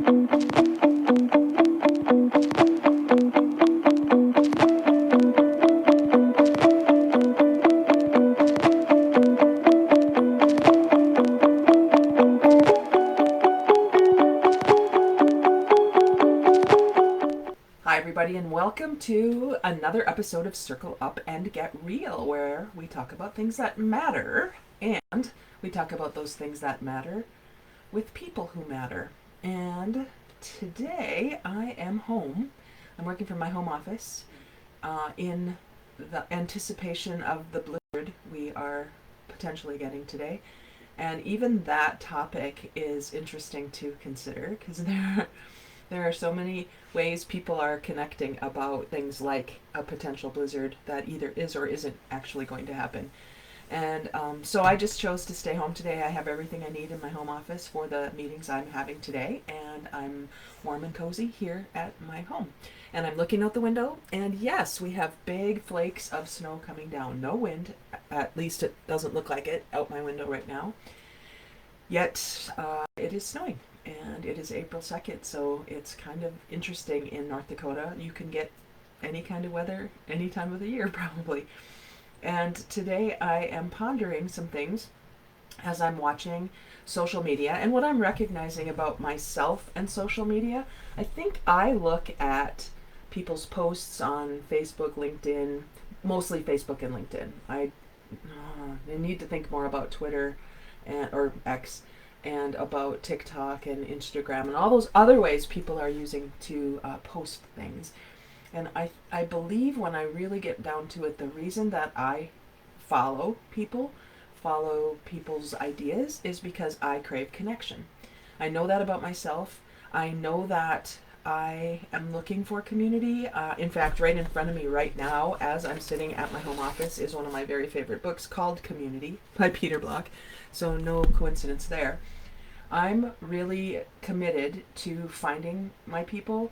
Hi everybody and welcome to another episode of Circle Up and Get Real, where we talk about things that matter and we talk about those things that matter with people who matter. And today I am home. I'm working from my home office in the anticipation of the blizzard we are potentially getting today. And even that topic is interesting to consider because there are so many ways people are connecting about things like a potential blizzard that either is or isn't actually going to happen. And so I just chose to stay home today. I have everything I need in my home office for the meetings I'm having today, and I'm warm and cozy here at my home. And I'm looking out the window, and yes, we have big flakes of snow coming down. No wind, at least it doesn't look like it out my window right now. Yet it is snowing, and it is April 2nd, so it's kind of interesting in North Dakota. You can get any kind of weather any time of the year, probably. And today I am pondering some things as I'm watching social media. And what I'm recognizing about myself and social media, I think I look at people's posts on Facebook, LinkedIn, mostly Facebook and LinkedIn. I need to think more about Twitter or X and about TikTok and Instagram and all those other ways people are using to post things. And I believe when I really get down to it, the reason that I follow people's ideas, is because I crave connection. I know that about myself. I know that I am looking for community. In fact, right in front of me right now, as I'm sitting at my home office, is one of my very favorite books called Community by Peter Block. So no coincidence there. I'm really committed to finding my people,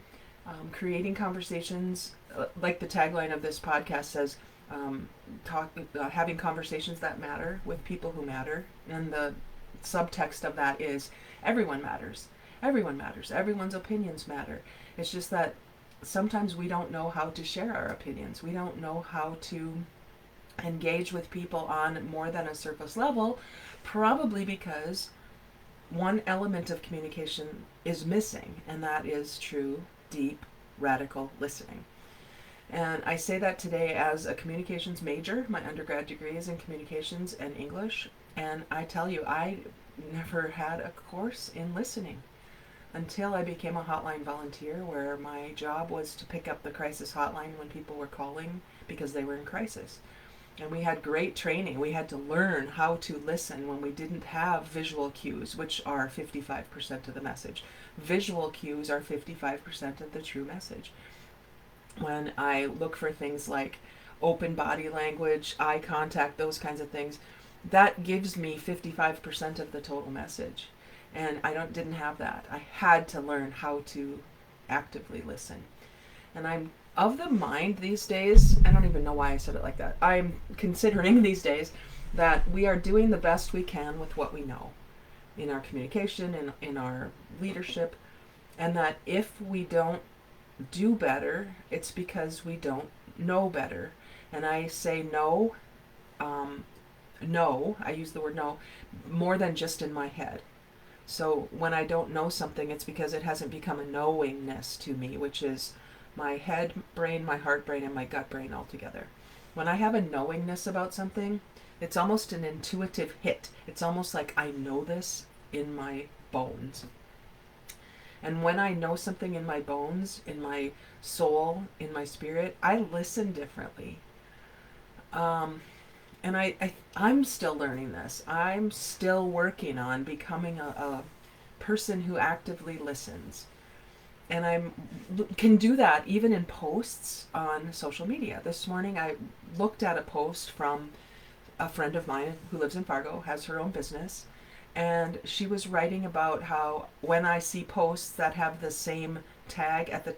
creating conversations, like the tagline of this podcast says, having conversations that matter with people who matter. And the subtext of that is everyone matters. Everyone matters. Everyone's opinions matter. It's just that sometimes we don't know how to share our opinions. We don't know how to engage with people on more than a surface level, probably because one element of communication is missing, and that is true, deep, radical listening. And I say that today as a communications major. My undergrad degree is in communications and English, and I tell you, I never had a course in listening until I became a hotline volunteer, where my job was to pick up the crisis hotline when people were calling because they were in crisis. And we had great training. We had to learn how to listen when we didn't have visual cues, which are 55% of the message. Visual cues are 55% of the true message. When I look for things like open body language, eye contact, those kinds of things, that gives me 55% of the total message. And I didn't have that. I had to learn how to actively listen. And I'm of the mind these days, I don't even know why I said it like that. I'm considering these days that we are doing the best we can with what we know in our communication and in our leadership, and that if we don't do better, it's because we don't know better. And I say no, I use the word no, more than just in my head. So when I don't know something, it's because it hasn't become a knowingness to me, which is my head brain, my heart brain, and my gut brain all together. When I have a knowingness about something, it's almost an intuitive hit. It's almost like I know this in my bones. And when I know something in my bones, in my soul, in my spirit, I listen differently. And I'm still learning this. I'm still working on becoming a person who actively listens. And I can do that even in posts on social media. This morning I looked at a post from a friend of mine who lives in Fargo, has her own business, and she was writing about how when I see posts that have the same tag at the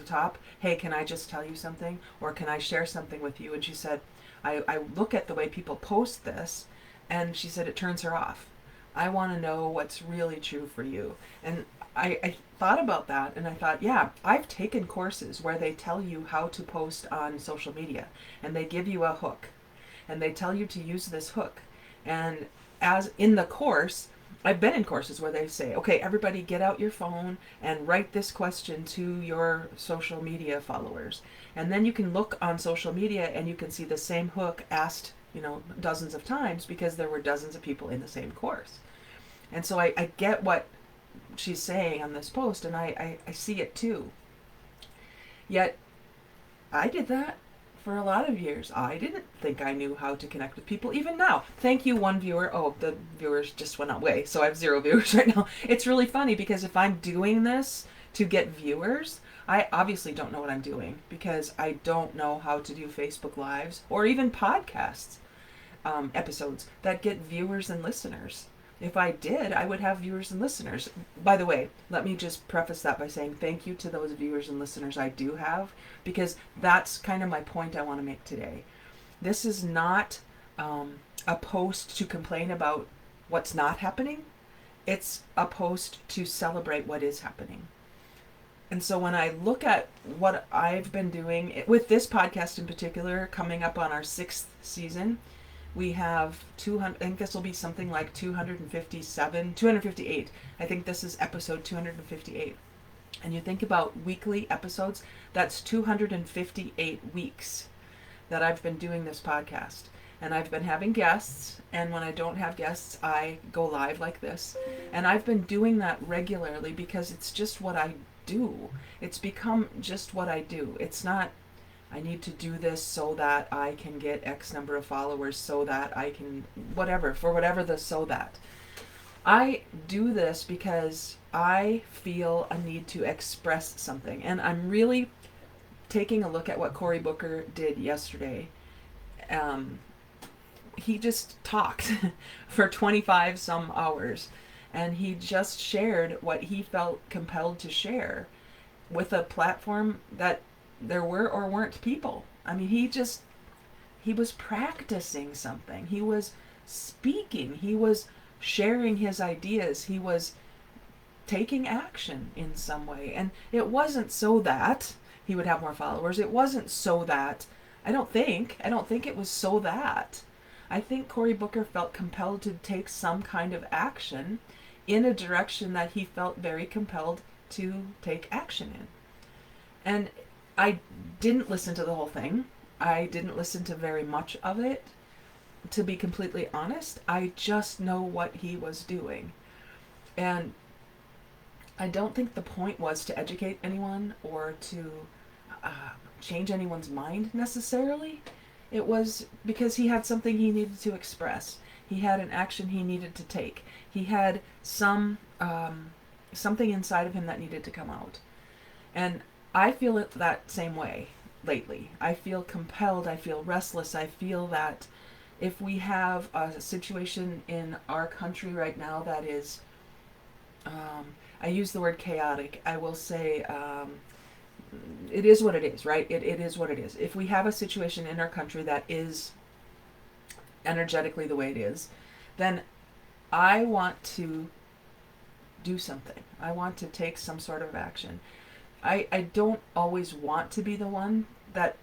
top, hey, can I just tell you something? Or can I share something with you? And she said, I look at the way people post this, and she said it turns her off. I want to know what's really true for you. And I thought about that and I thought, yeah, I've taken courses where they tell you how to post on social media and they give you a hook and they tell you to use this hook. And as in the course, I've been in courses where they say, okay, everybody get out your phone and write this question to your social media followers. And then you can look on social media and you can see the same hook asked, dozens of times because there were dozens of people in the same course. And so I get what she's saying on this post and I see it too. Yet I did that for a lot of years. I didn't think I knew how to connect with people. Even now, thank you, one viewer. Oh, the viewers just went away, so I have 0 viewers right now. It's really funny because if I'm doing this to get viewers, I obviously don't know what I'm doing because I don't know how to do Facebook Lives or even podcasts episodes that get viewers and listeners. If I did, I would have viewers and listeners. By the way, let me just preface that by saying thank you to those viewers and listeners I do have, because that's kind of my point I want to make today. This is not a post to complain about what's not happening. It's a post to celebrate what is happening. And so when I look at what I've been doing with this podcast in particular, coming up on our 6th season, we have 200, I think this will be something like 258. I think this is episode 258. And you think about weekly episodes, that's 258 weeks that I've been doing this podcast. And I've been having guests, and when I don't have guests, I go live like this. And I've been doing that regularly because it's just what I do. It's become just what I do. It's not, I need to do this so that I can get X number of followers, so that I can, whatever the so that. I do this because I feel a need to express something. And I'm really taking a look at what Cory Booker did yesterday. He just talked for 25 some hours. And he just shared what he felt compelled to share with a platform that there were or weren't people. I mean, he was practicing something. He was speaking. He was sharing his ideas. He was taking action in some way. And it wasn't so that he would have more followers. It wasn't so that, I don't think it was so that. I think Cory Booker felt compelled to take some kind of action in a direction that he felt very compelled to take action in. And I didn't listen to the whole thing. I didn't listen to very much of it. To be completely honest, I just know what he was doing. And I don't think the point was to educate anyone or to change anyone's mind necessarily. It was because he had something he needed to express. He had an action he needed to take. He had something inside of him that needed to come out. And I feel it that same way lately. I feel compelled. I feel restless. I feel that if we have a situation in our country right now that is, I use the word chaotic. I will say it is what it is, right? It is what it is. If we have a situation in our country that is energetically the way it is, then I want to do something. I want to take some sort of action. I don't always want to be the one that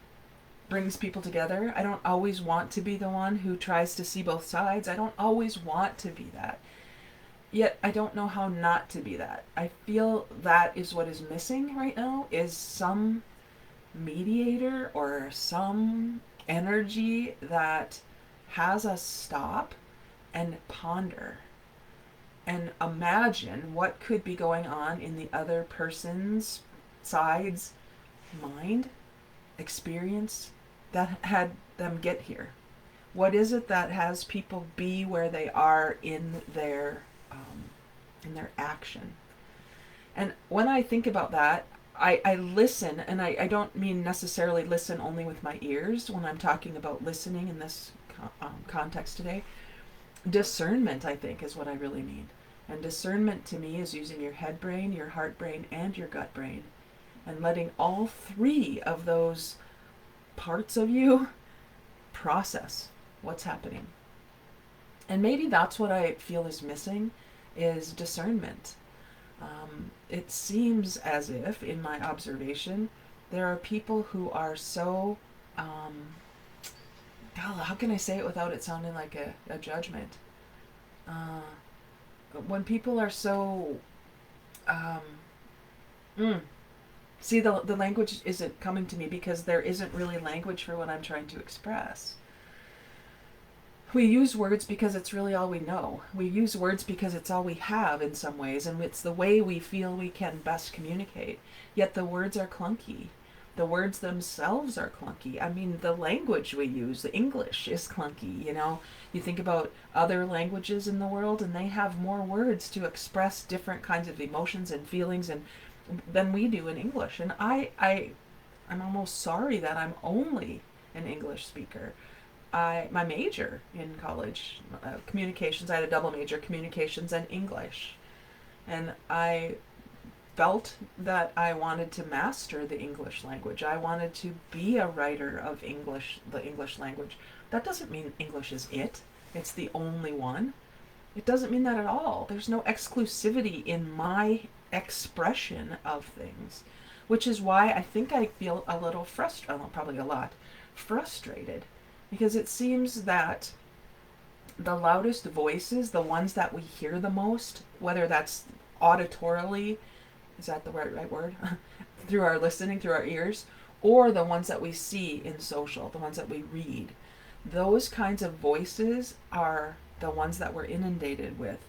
brings people together. I don't always want to be the one who tries to see both sides. I don't always want to be that. Yet I don't know how not to be that. I feel that is what is missing right now, is some mediator or some energy that has us stop and ponder and imagine what could be going on in the other person's side's mind, experience that had them get here. What is it that has people be where they are in their action? And when I think about that, I listen, and I don't mean necessarily listen only with my ears when I'm talking about listening in this context today. Discernment, I think, is what I really mean. And discernment to me is using your head brain, your heart brain, and your gut brain, and letting all three of those parts of you process what's happening. And maybe that's what I feel is missing, is discernment. It seems as if, in my observation, there are people who are so, how can I say it without it sounding like a judgment? Uh, when people are so, um, mm, see, the language isn't coming to me because there isn't really language for what I'm trying to express. We use words because it's really all we know. We use words because it's all we have in some ways, and it's the way we feel we can best communicate. Yet the words are clunky. The words themselves are clunky. I mean, the language we use, the English, is clunky. You think about other languages in the world, and they have more words to express different kinds of emotions and feelings and than we do in English. And I'm almost sorry that I'm only an English speaker. My major in college, communications. I had a double major, communications and English, and I felt that I wanted to master the English language. I wanted to be a writer of English, the English language. That doesn't mean English is it. It's the only one. It doesn't mean that at all. There's no exclusivity in my expression of things, which is why I think I feel a little frustrated, probably a lot, frustrated, because it seems that the loudest voices, the ones that we hear the most, whether that's auditorily, is that the right word? Through our listening, through our ears, or the ones that we see in social, the ones that we read, those kinds of voices are the ones that we're inundated with.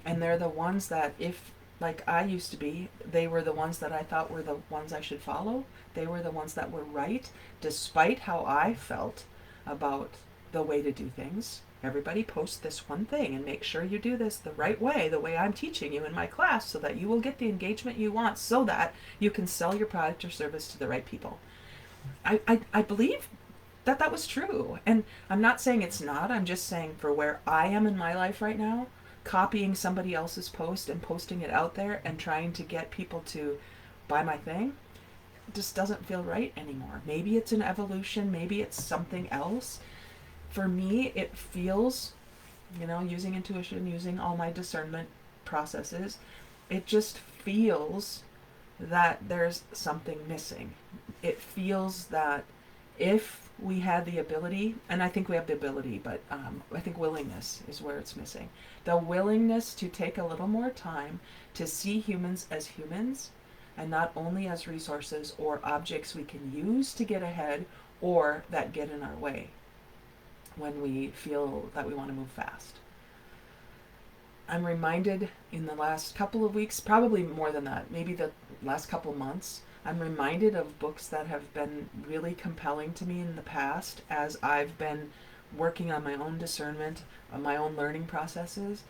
And they're the ones that, if, like I used to be, they were the ones that I thought were the ones I should follow. They were the ones that were right, despite how I felt about the way to do things. Everybody post this one thing and make sure you do this the right way, the way I'm teaching you in my class, so that you will get the engagement you want, so that you can sell your product or service to the right people. I believe that was true. And I'm not saying it's not. I'm just saying for where I am in my life right now, copying somebody else's post and posting it out there and trying to get people to buy my thing just doesn't feel right anymore. Maybe it's an evolution. Maybe it's something else. For me, it feels, using intuition, using all my discernment processes, it just feels that there's something missing. It feels that if we had the ability, and I think we have the ability, but I think willingness is where it's missing. The willingness to take a little more time to see humans as humans and not only as resources or objects we can use to get ahead or that get in our way when we feel that we want to move fast. I'm reminded in the last couple of weeks, probably more than that, maybe the last couple months, I'm reminded of books that have been really compelling to me in the past as I've been working on my own discernment, on my own learning processes.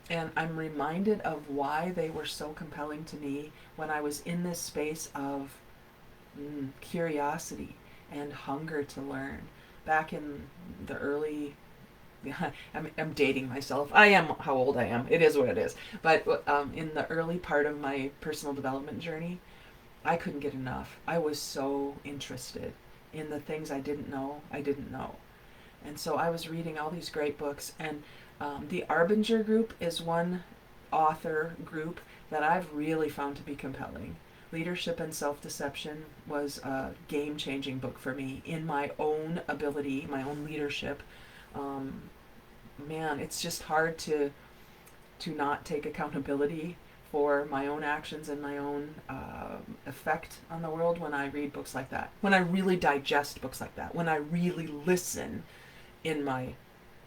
And I'm reminded of why they were so compelling to me when I was in this space of curiosity and hunger to learn. Back in the early, I'm dating myself. I am how old I am. It is what it is. But in the early part of my personal development journey, I couldn't get enough. I was so interested in the things I didn't know. And so I was reading all these great books. And the Arbinger group is one author group that I've really found to be compelling. Leadership and Self-Deception was a game-changing book for me in my own ability, my own leadership. It's just hard to not take accountability for my own actions and my own effect on the world when I read books like that. When I really digest books like that. When I really listen in my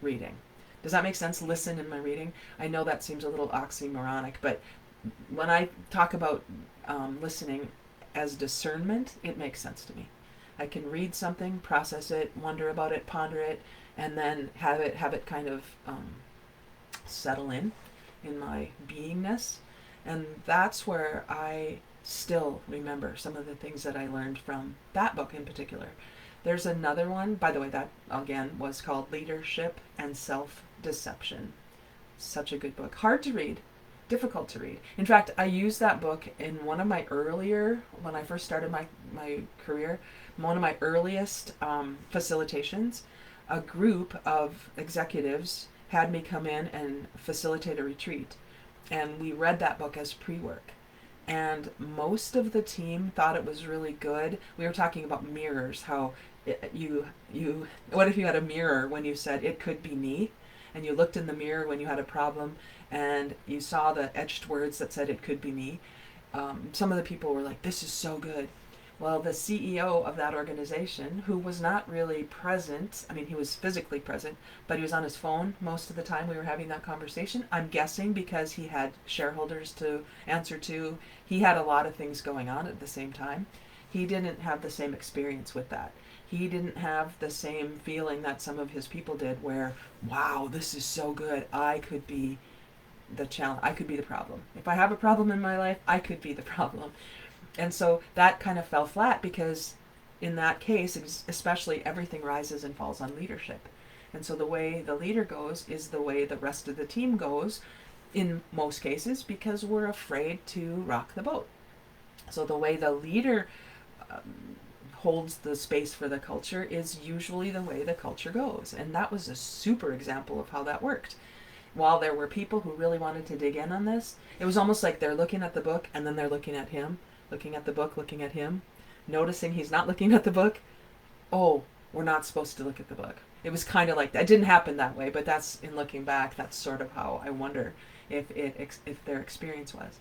reading. Does that make sense? Listen in my reading? I know that seems a little oxymoronic, but when I talk about listening as discernment, it makes sense to me. I can read something, process it, wonder about it, ponder it, and then have it kind of settle in my beingness. And that's where I still remember some of the things that I learned from that book in particular. There's another one, by the way, that again was called Leadership and Self-Deception. Such a good book. Hard to read, difficult to read. In fact, I used that book in one of my earlier, when I first started my career, one of my earliest facilitations. A group of executives had me come in and facilitate a retreat. And we read that book as pre-work. And most of the team thought it was really good. We were talking about mirrors, how what if you had a mirror when you said it could be me, and you looked in the mirror when you had a problem, and you saw the etched words that said it could be me. Some of the people were like, this is so good. Well, the CEO of that organization, who was not really present, I mean, he was physically present, but he was on his phone most of the time we were having that conversation. I'm guessing because he had shareholders to answer to. He had a lot of things going on at the same time. He didn't have the same experience with that. He didn't have the same feeling that some of his people did where, wow, this is so good. I could be the challenge. I could be the problem. If I have a problem in my life, I could be the problem. And so that kind of fell flat because in that case, especially, everything rises and falls on leadership. And so the way the leader goes is the way the rest of the team goes in most cases because we're afraid to rock the boat. So the way the leader holds the space for the culture is usually the way the culture goes. And that was a super example of how that worked. While there were people who really wanted to dig in on this, it was almost like they're looking at the book and then they're looking at him. Looking at the book, looking at him, noticing he's not looking at the book. Oh, we're not supposed to look at the book. It was kind of like that. It didn't happen that way, but that's, in looking back, that's sort of how I wonder if their experience was.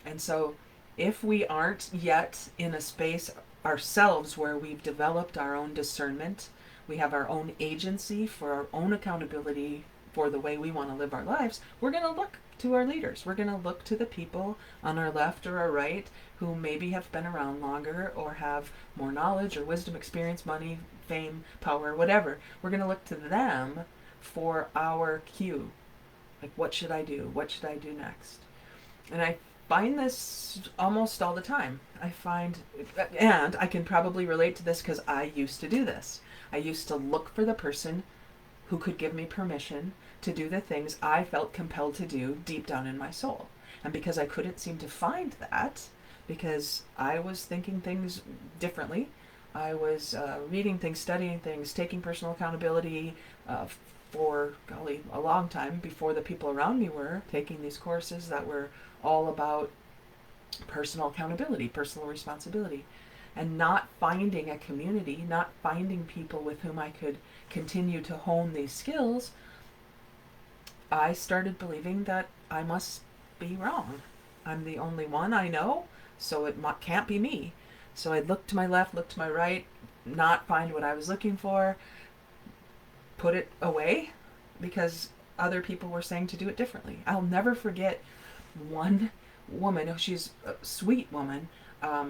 And so if we aren't yet in a space ourselves where we've developed our own discernment, we have our own agency for our own accountability for the way we want to live our lives, we're going to look to our leaders. We're going to look to the people on our left or our right who maybe have been around longer or have more knowledge or wisdom, experience, money, fame, power, whatever. We're going to look to them for our cue. Like, what should I do? What should I do next? And I find this almost all the time. And I can probably relate to this because I used to do this. I used to look for the person who could give me permission to do the things I felt compelled to do deep down in my soul. And because I couldn't seem to find that, because I was thinking things differently, I was reading things, studying things, taking personal accountability for, golly, a long time before the people around me were taking these courses that were all about personal accountability, personal responsibility, and not finding a community, not finding people with whom I could continue to hone these skills. I started believing that I must be wrong. I'm the only one I know, so it can't be me. So I'd look to my left, look to my right, not find what I was looking for, put it away because other people were saying to do it differently. I'll never forget one woman. She's a sweet woman. I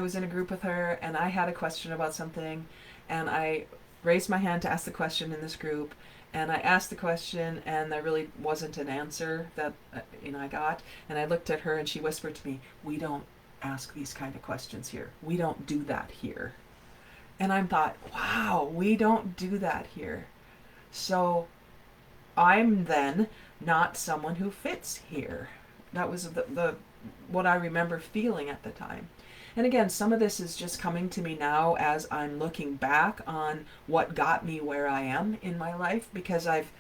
was in a group with her and I had a question about something and I raised my hand to ask the question in this group, and I asked the question and there really wasn't an answer that I got, and I looked at her and she whispered to me, "We don't ask these kind of questions here. We don't do that here." And I thought, wow, we don't do that here. So I'm then not someone who fits here. That was the what I remember feeling at the time. And again, some of this is just coming to me now as I'm looking back on what got me where I am in my life, because I've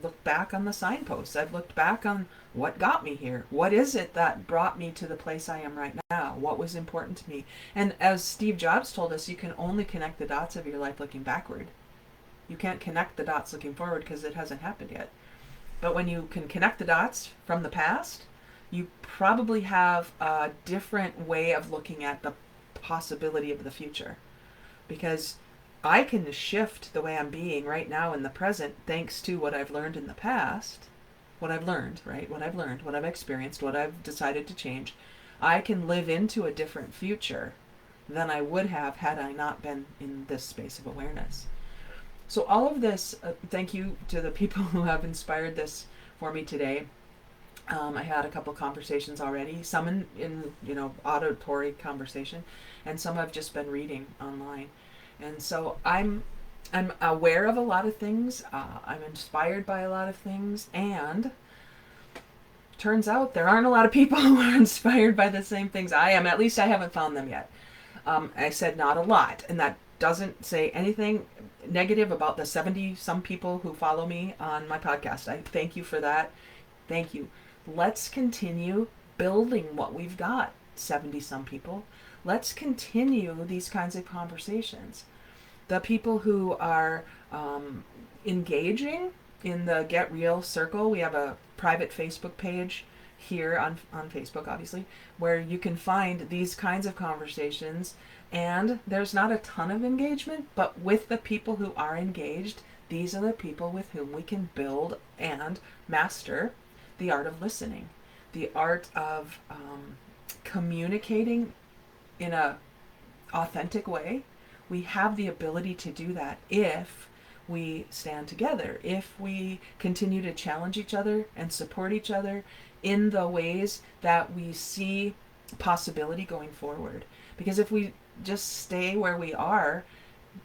looked back on the signposts. I've looked back on what got me here. What is it that brought me to the place I am right now? What was important to me? And as Steve Jobs told us, you can only connect the dots of your life looking backward. You can't connect the dots looking forward because it hasn't happened yet. But when you can connect the dots from the past, you probably have a different way of looking at the possibility of the future. Because I can shift the way I'm being right now in the present thanks to what I've learned in the past. What I've learned, right? What I've learned, what I've experienced, what I've decided to change. I can live into a different future than I would have had I not been in this space of awareness. So all of this, thank you to the people who have inspired this for me today. I had a couple conversations already, some in auditory conversation, and some I've just been reading online. And so I'm aware of a lot of things. I'm inspired by a lot of things, and turns out there aren't a lot of people who are inspired by the same things I am. At least I haven't found them yet. I said not a lot, and that doesn't say anything negative about the 70 some people who follow me on my podcast. I thank you for that. Thank you. Let's continue building what we've got, 70 some people. Let's continue these kinds of conversations. The people who are engaging in the Get Real circle, we have a private Facebook page here on Facebook, obviously, where you can find these kinds of conversations. And there's not a ton of engagement, but with the people who are engaged, these are the people with whom we can build and master the art of listening, the art of communicating in a authentic way. We have the ability to do that if we stand together, if we continue to challenge each other and support each other in the ways that we see possibility going forward. Because if we just stay where we are,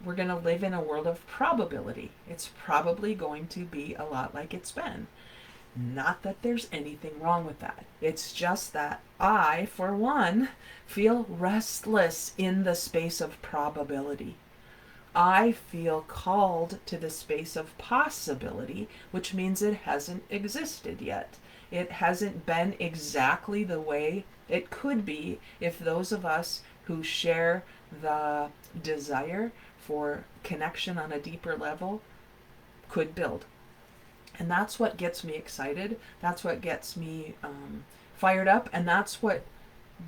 we're going to live in a world of probability. It's probably going to be a lot like it's been. Not that there's anything wrong with that. It's just that I, for one, feel restless in the space of probability. I feel called to the space of possibility, which means it hasn't existed yet. It hasn't been exactly the way it could be if those of us who share the desire for connection on a deeper level could build. And that's what gets me excited. That's what gets me fired up. And that's what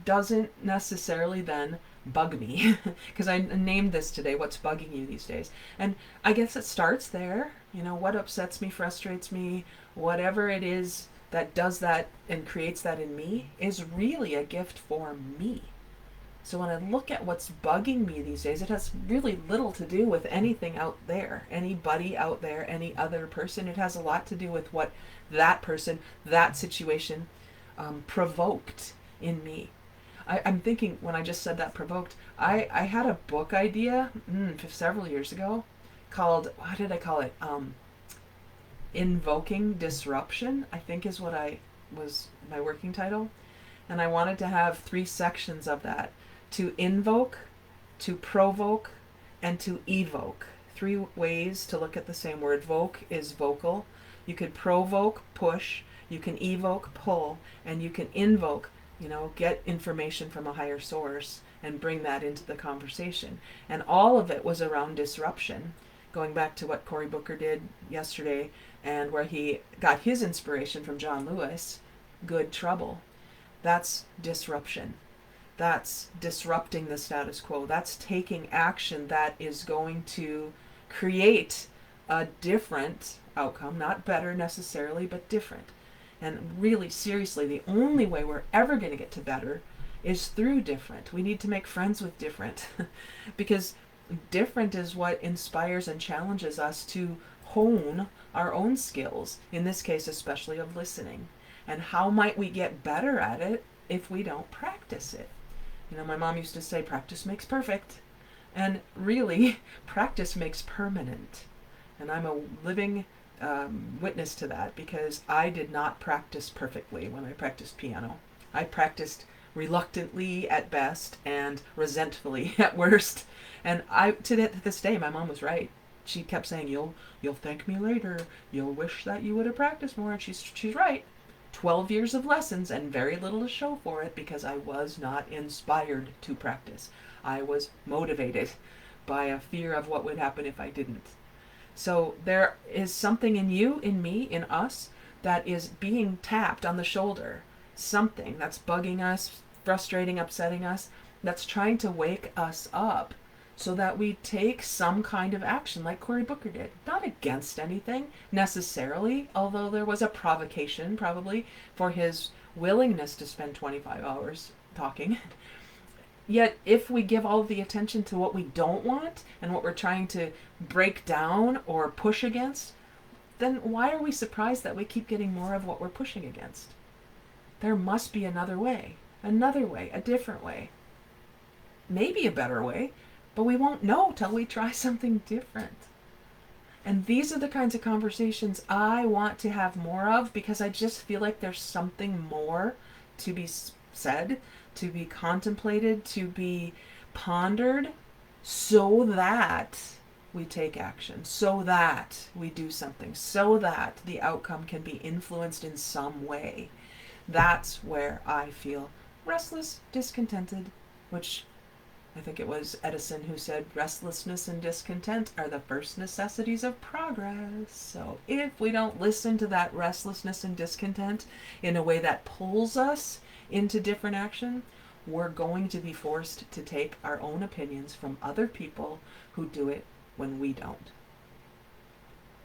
doesn't necessarily then bug me. Because I named this today, what's bugging you these days. And I guess it starts there. You know, what upsets me, frustrates me, whatever it is that does that and creates that in me is really a gift for me. So when I look at what's bugging me these days, it has really little to do with anything out there, anybody out there, any other person. It has a lot to do with what that person, that situation provoked in me. I'm thinking, when I just said that provoked, I had a book idea several years ago called, what did I call it? Invoking Disruption, I think is what was my working title. And I wanted to have 3 sections of that. To invoke, to provoke, and to evoke. 3 ways to look at the same word. Voke is vocal. You could provoke, push. You can evoke, pull. And you can invoke, get information from a higher source and bring that into the conversation. And all of it was around disruption, going back to what Cory Booker did yesterday and where he got his inspiration from John Lewis, Good Trouble. That's disruption. That's disrupting the status quo. That's taking action that is going to create a different outcome, not better necessarily, but different. And really, seriously, the only way we're ever going to get to better is through different. We need to make friends with different because different is what inspires and challenges us to hone our own skills, in this case, especially of listening. And how might we get better at it if we don't practice it? My mom used to say, practice makes perfect. And really, practice makes permanent. And I'm a living witness to that because I did not practice perfectly when I practiced piano. I practiced reluctantly at best and resentfully at worst. And to this day, my mom was right. She kept saying, you'll thank me later. You'll wish that you would have practiced more. And she's right. 12 years of lessons and very little to show for it because I was not inspired to practice. I was motivated by a fear of what would happen if I didn't. So there is something in you, in me, in us that is being tapped on the shoulder. Something that's bugging us, frustrating, upsetting us, that's trying to wake us up so that we take some kind of action like Cory Booker did. Not against anything necessarily, although there was a provocation probably for his willingness to spend 25 hours talking. Yet if we give all of the attention to what we don't want and what we're trying to break down or push against, then why are we surprised that we keep getting more of what we're pushing against? There must be another way, a different way, maybe a better way. But we won't know till we try something different. And these are the kinds of conversations I want to have more of because I just feel like there's something more to be said, to be contemplated, to be pondered so that we take action, so that we do something, so that the outcome can be influenced in some way. That's where I feel restless, discontented, which I think it was Edison who said restlessness and discontent are the first necessities of progress. So if we don't listen to that restlessness and discontent in a way that pulls us into different action, we're going to be forced to take our own opinions from other people who do it when we don't.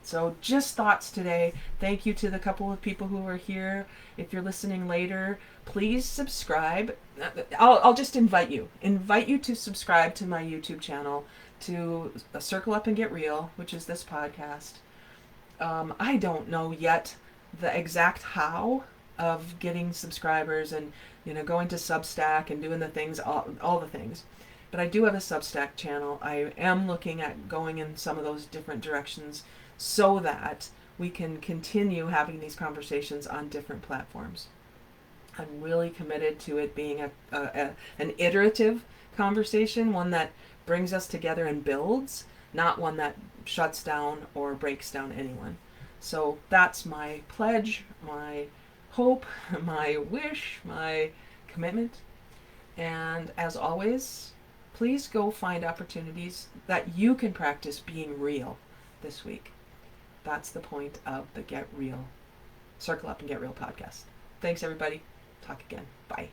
So just thoughts today. Thank you to the couple of people who are here. If you're listening later, please subscribe. I'll just invite you to subscribe to my YouTube channel, to Circle Up and Get Real, which is this podcast. I don't know yet the exact how of getting subscribers and going to Substack and doing the things, all the things. But I do have a Substack channel. I am looking at going in some of those different directions so that we can continue having these conversations on different platforms. I'm really committed to it being an iterative conversation, one that brings us together and builds, not one that shuts down or breaks down anyone. So that's my pledge, my hope, my wish, my commitment. And as always, please go find opportunities that you can practice being real this week. That's the point of the Get Real, Circle Up and Get Real podcast. Thanks, everybody. Talk again. Bye.